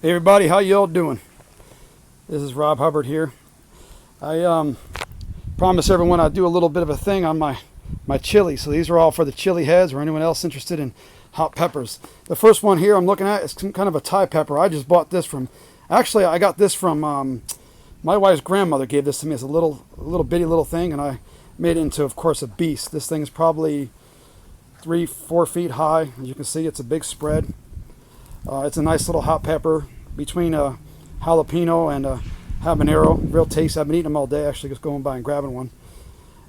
Hey everybody, how you all doing? This is Rob Hubbard here. I promised everyone I'd do a little bit of a thing on my chili. So these are all for the chili heads or anyone else interested in hot peppers. The first one here I'm looking at is some kind of a Thai pepper. I just bought this from, actually I got this from my wife's grandmother gave this to me as a little bitty little thing, and I made it into, of course, a beast. This thing is probably 3-4 feet high. As you can see, it's a big spread. It's a nice little hot pepper between a jalapeno and a habanero. Real tasty. I've been eating them all day, actually, just going by and grabbing one.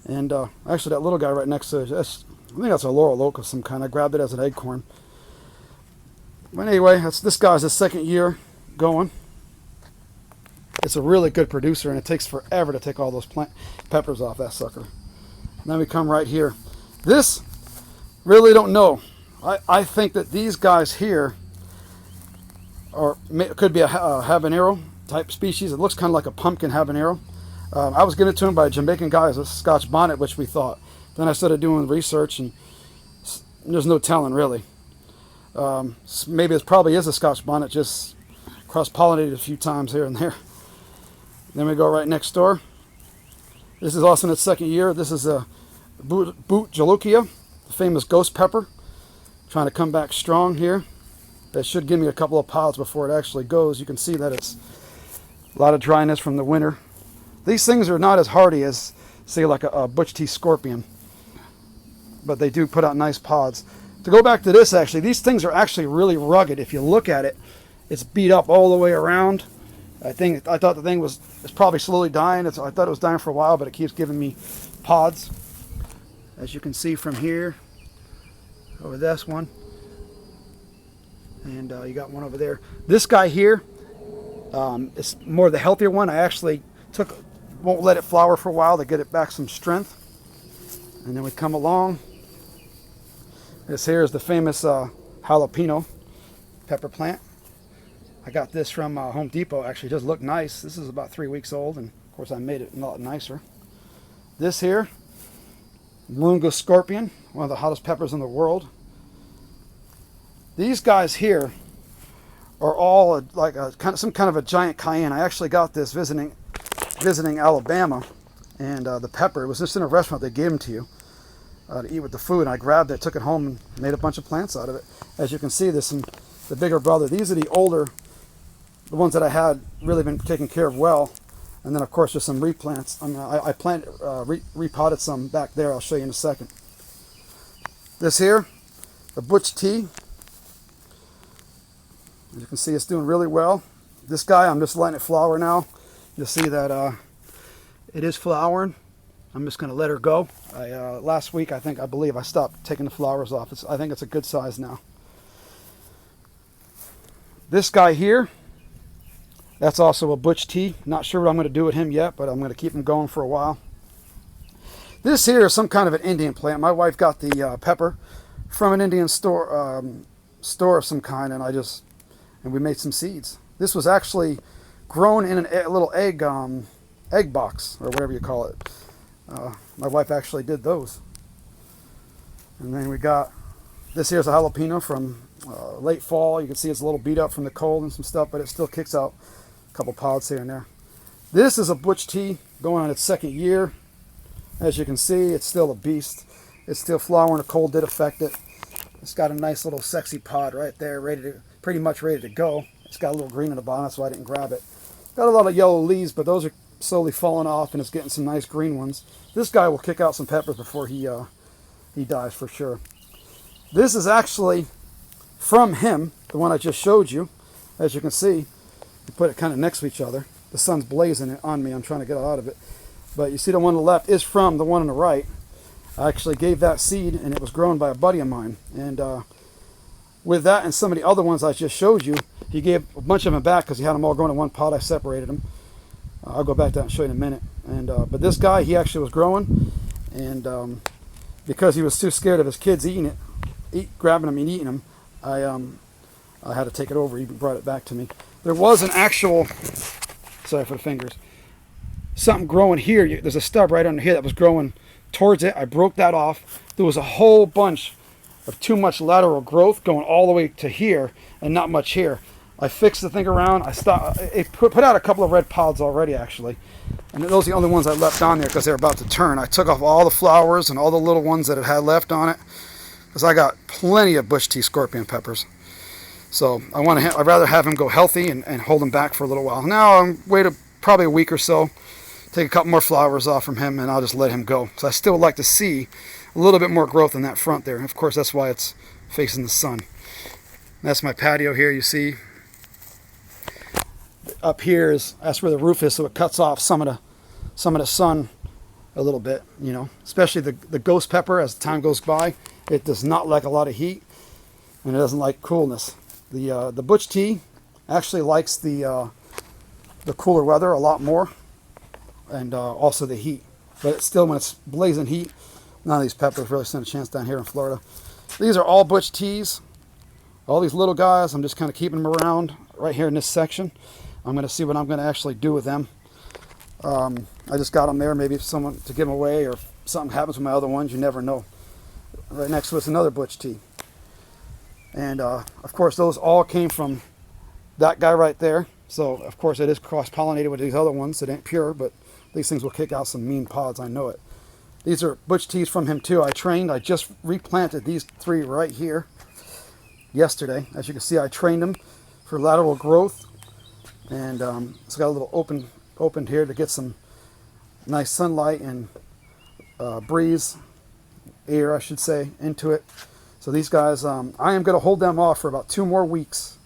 And actually, that little guy right next to it, I think that's a laurel oak of some kind. I grabbed it as an acorn. But anyway, this guy's his second year going. It's a really good producer, and it takes forever to take all those peppers off that sucker. And then we come right here. This, really don't know. I think that these guys here could be a habanero type species. It looks kind of like a pumpkin habanero. I was given it to him by a Jamaican guy as a Scotch bonnet, which we thought. Then I started doing research, and there's no telling really. Maybe it probably is a Scotch bonnet, just cross-pollinated a few times here and there. Then we go right next door. This is also in its second year. This is a Butch T, the famous ghost pepper. Trying to come back strong here. That should give me a couple of pods before it actually goes. You can see that it's a lot of dryness from the winter. These things are not as hardy as, say, like a Butch T scorpion, but they do put out nice pods. To go back to this, actually, these things are actually really rugged. If you look at it, it's beat up all the way around. I thought the thing it's probably slowly dying. I thought it was dying for a while, but it keeps giving me pods, as you can see from here over this one. And you got one over there. This guy here is more the healthier one. I actually won't let it flower for a while to get it back some strength. And then we come along. This here is the famous jalapeno pepper plant. I got this from Home Depot. Actually, it does look nice. This is about 3 weeks old, and of course I made it a lot nicer. This here, Moonga scorpion, one of the hottest peppers in the world. These guys here are all like some kind of a giant cayenne. I actually got this visiting Alabama, and the pepper, it was just in a restaurant. They gave them to you to eat with the food, and I grabbed it, took it home, and made a bunch of plants out of it. As you can see, there's the bigger brother. These are the older, the ones that I had really been taken care of well, and then of course just some replants. I mean, I repotted some back there. I'll show you in a second. This here, the Butch T. As you can see, it's doing really well. This guy, I'm just letting it flower now. You'll see that it is flowering. I'm just going to let her go. Last week, I believe I stopped taking the flowers off. I think it's a good size now. This guy here, that's also a Butch T. Not sure what I'm going to do with him yet, but I'm going to keep him going for a while. This here is some kind of an Indian plant. My wife got the pepper from an Indian store of some kind, and we made some seeds. This was actually grown in a little egg box, or whatever you call it. My wife actually did those. And then we got, this here's a jalapeno from late fall. You can see it's a little beat up from the cold and some stuff, but it still kicks out a couple pods here and there. This is a Butch T going on its second year. As you can see, it's still a beast. It's still flowering. The cold did affect it. It's got a nice little sexy pod right there, pretty much ready to go. It's got a little green in the bottom, that's why I didn't grab it. Got a lot of yellow leaves, but those are slowly falling off, and it's getting some nice green ones. This guy will kick out some peppers before he dies for sure. This is actually from him, the one I just showed you. As you can see, you put it kind of next to each other. The sun's blazing it on me. I'm trying to get out of it. But you see the one on the left is from the one on the right. I actually gave that seed, and it was grown by a buddy of mine. And with that and some of the other ones I just showed you, he gave a bunch of them back because he had them all growing in one pot. I separated them. I'll go back to that and show you in a minute. And but this guy, he actually was growing, and because he was too scared of his kids grabbing them and eating them, I had to take it over. He brought it back to me. There was an actual, sorry for the fingers, something growing here. There's a stub right under here that was growing towards it. I broke that off. There was a whole bunch of too much lateral growth going all the way to here and not much here. I fixed the thing around. It put out a couple of red pods already, actually. And those are the only ones I left on there because they're about to turn. I took off all the flowers and all the little ones that it had left on it, because I got plenty of Butch T scorpion peppers. So I'd rather have him go healthy and hold him back for a little while. Now I'm wait probably a week or so, take a couple more flowers off from him, and I'll just let him go. So I still would like to see a little bit more growth in that front there. And of course, that's why it's facing the sun. That's my patio here, you see. Up here that's where the roof is, so it cuts off some of the sun a little bit, you know. Especially the ghost pepper, as time goes by, it does not like a lot of heat, and it doesn't like coolness. The Butch T actually likes the cooler weather a lot more, and also the heat. But it's still, when it's blazing heat, none of these peppers really stand a chance down here in Florida. These are all Butch T's. All these little guys, I'm just kind of keeping them around right here in this section. I'm going to see what I'm going to actually do with them. I just got them there, maybe someone to give them away, or if something happens with my other ones, you never know. Right next to us, another Butch T. And of course, those all came from that guy right there. So of course, it is cross-pollinated with these other ones. It ain't pure, but these things will kick out some mean pods, I know it. These are Butch T's from him too. I just replanted these 3 right here yesterday. As you can see, I trained them for lateral growth, and it's got a little opened here to get some nice sunlight and breeze, air I should say, into it. So these guys, I am going to hold them off for about 2 more weeks,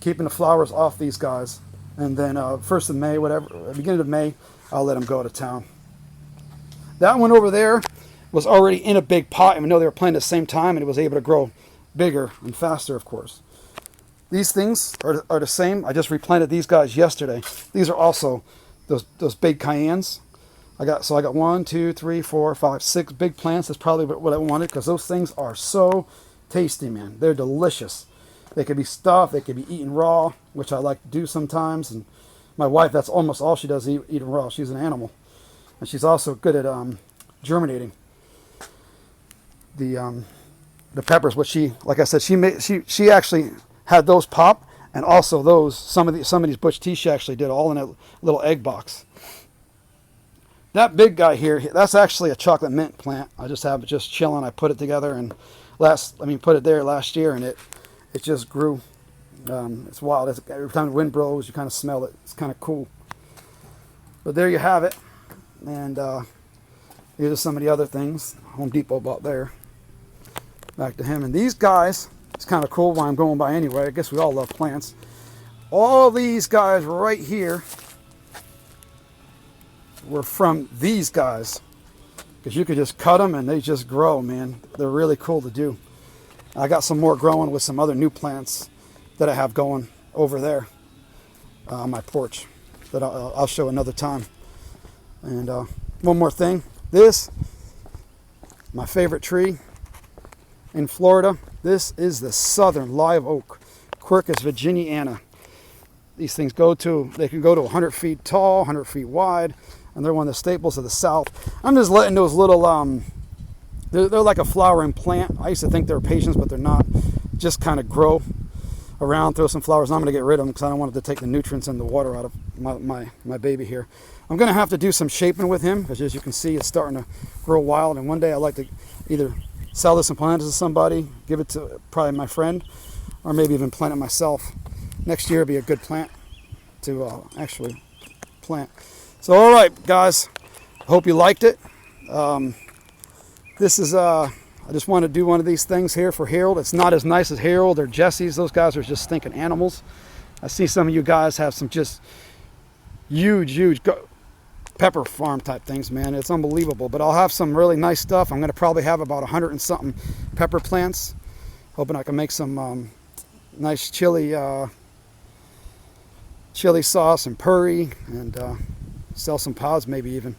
keeping the flowers off these guys, and then 1st of May, whatever, beginning of May, I'll let them go to town. That one over there was already in a big pot, even though they were planted at the same time, and it was able to grow bigger and faster, of course. These things are the same. I just replanted these guys yesterday. These are also those big cayennes. I got 1, 2, 3, 4, 5, 6 big plants. That's probably what I wanted, because those things are so tasty, man. They're delicious. They could be stuffed. They could be eaten raw, which I like to do sometimes. And my wife, that's almost all she does, eat them raw. She's an animal, and she's also good at germinating the peppers. What like I said, she actually had those pop, and also some of these Butch T she actually did all in a little egg box. That big guy here, that's actually a chocolate mint plant. I just have it just chilling. I put it together and put it there last year, and it just grew. It's wild. Every time the wind blows, you kind of smell it. It's kind of cool. But there you have it. And these are some of the other things Home Depot bought there. Back to him. And these guys, it's kind of cool while I'm going by anyway. I guess we all love plants. All these guys right here were from these guys, because you could just cut them and they just grow, man. They're really cool to do. I got some more growing with some other new plants that I have going over there on my porch that I'll show another time. And one more thing, my favorite tree in Florida, this is the southern live oak, Quercus virginiana. These things they can go to 100 feet tall, 100 feet wide, and they're one of the staples of the South. I'm just letting those little, they're like a flowering plant. I used to think they were patients, but they're not. Just kind of grow around, throw some flowers. I'm going to get rid of them because I don't want it to take the nutrients and the water out of my baby here. I'm going to have to do some shaping with him, because as you can see, it's starting to grow wild. And one day I'd like to either sell this and plant it to somebody, give it to probably my friend, or maybe even plant it myself. Next year will be a good plant to actually plant. So, all right, guys, I hope you liked it. This is, I just want to do one of these things here for Harold. It's not as nice as Harold or Jesse's. Those guys are just stinking animals. I see some of you guys have some just huge pepper farm type things, man. It's unbelievable. But I'll have some really nice stuff. I'm going to probably have about 100 and something pepper plants. Hoping I can make some nice chili sauce and curry, and sell some pods maybe even.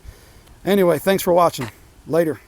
Anyway, thanks for watching. Later.